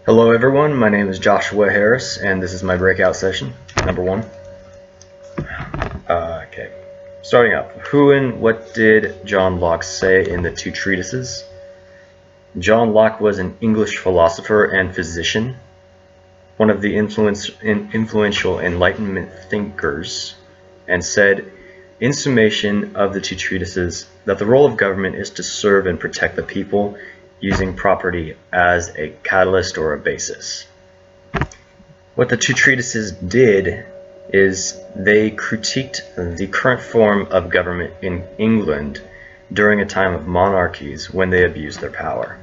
Hello everyone, my name is Joshua Harris and this is my breakout session, number 1. Okay, starting up. Who and what did John Locke say in the two treatises? John Locke was an English philosopher and physician, one of the influential Enlightenment thinkers, and said, in summation of the two treatises, that the role of government is to serve and protect the people, using property as a catalyst or a basis. What the two treatises did is they critiqued the current form of government in England during a time of monarchies when they abused their power.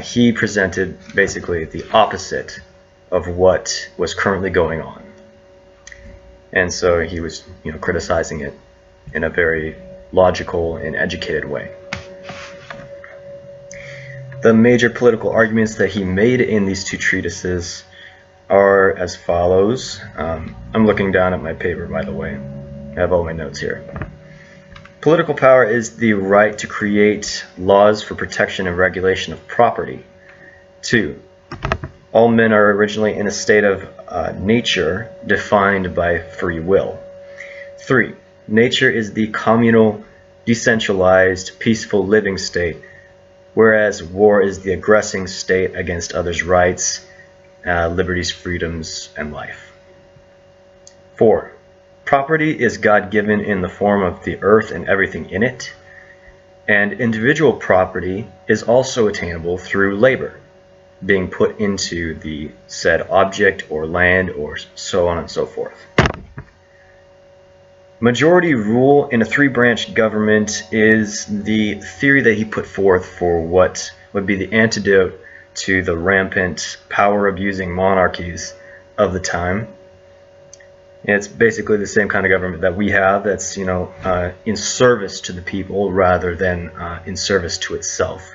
He presented basically the opposite of what was currently going on. And so he was, criticizing it in a very logical and educated way. The major political arguments that he made in these two treatises are as follows. I'm looking down at my paper, by the way. I have all my notes here. Political power is the right to create laws for protection and regulation of property. 2. All men are originally in a state of nature defined by free will. 3. Nature is the communal, decentralized, peaceful living state, whereas war is the aggressing state against others' rights, liberties, freedoms, and life. 4. Property is God-given in the form of the earth and everything in it, and individual property is also attainable through labor, being put into the said object or land or so on and so forth. Majority rule in a three-branch government is the theory that he put forth for what would be the antidote to the rampant power-abusing monarchies of the time. It's basically the same kind of government that we have that's, in service to the people rather than in service to itself.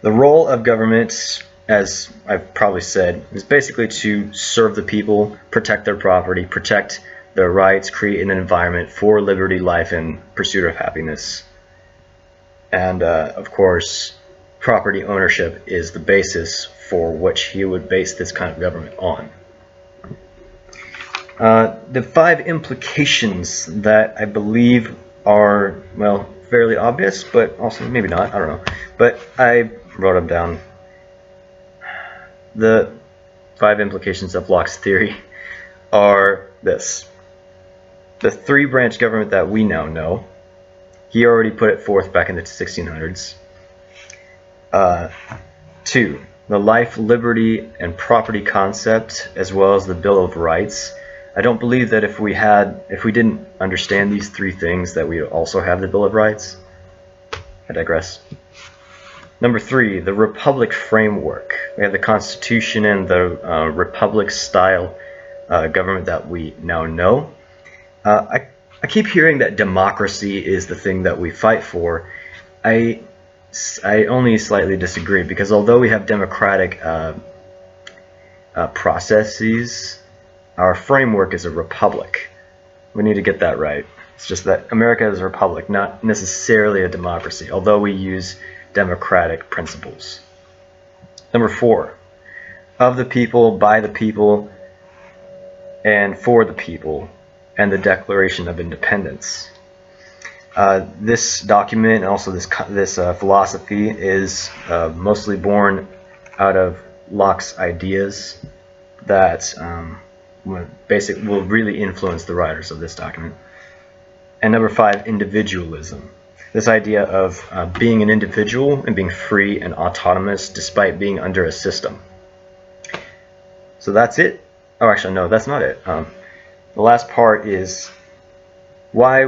The role of government, as I've probably said, is basically to serve the people, protect their property, protect their rights, create an environment for liberty, life, and pursuit of happiness. And, of course, property ownership is the basis for which he would base this kind of government on. The 5 implications that I believe are, well, fairly obvious, but also maybe not, I don't know. But I wrote them down. The 5 implications of Locke's theory are this. The three-branch government that we now know, he already put it forth back in the 1600s. 2. The life, liberty, and property concept, as well as the Bill of Rights. I don't believe that if we didn't understand these 3 things, that we would also have the Bill of Rights. I digress. Number 3, the Republic framework. We have the Constitution and the Republic-style government that we now know. I keep hearing that democracy is the thing that we fight for. I only slightly disagree, because although we have democratic processes, our framework is a republic. We need to get that right. It's just that America is a republic, not necessarily a democracy, although we use democratic principles. Number 4, of the people, by the people, and for the people, and the Declaration of Independence. This document and also this philosophy is mostly born out of Locke's ideas that will really influence the writers of this document. And number 5, individualism. This idea of being an individual and being free and autonomous despite being under a system. So that's it. Oh, actually, no, that's not it. The last part is, why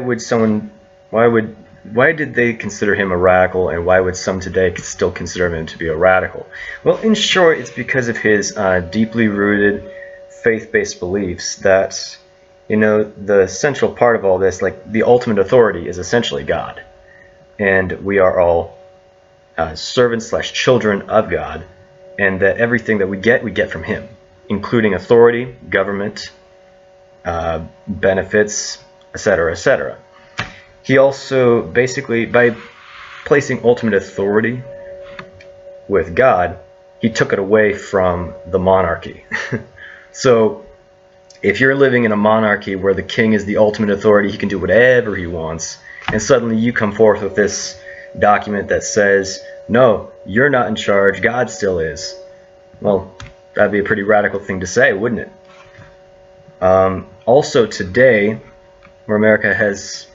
did they consider him a radical, and why would some today still consider him to be a radical? Well, in short, it's because of his deeply rooted faith-based beliefs that, the central part of all this, like the ultimate authority, is essentially God. And we are all servants/children of God, and that everything that we get from him, including authority, government, benefits, etc., etc. He also basically, by placing ultimate authority with God, he took it away from the monarchy. So if you're living in a monarchy where the king is the ultimate authority, he can do whatever he wants, and suddenly you come forth with this document that says, no, you're not in charge, God still is. Well, that'd be a pretty radical thing to say, wouldn't it? Also today, where America has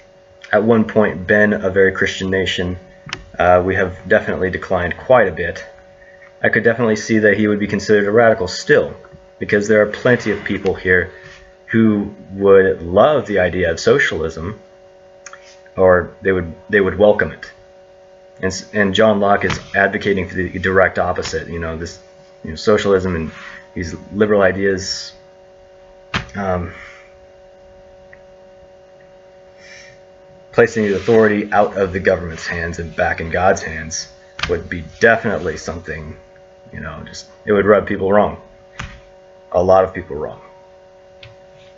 at one point been a very Christian nation, we have definitely declined quite a bit. I could definitely see that he would be considered a radical still, because there are plenty of people here who would love the idea of socialism, or they would welcome it. And John Locke is advocating for the direct opposite. This socialism and these liberal ideas. Placing the authority out of the government's hands and back in God's hands would be definitely something, it would rub people wrong. A lot of people wrong.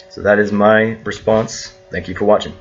So that is my response. Thank you for watching.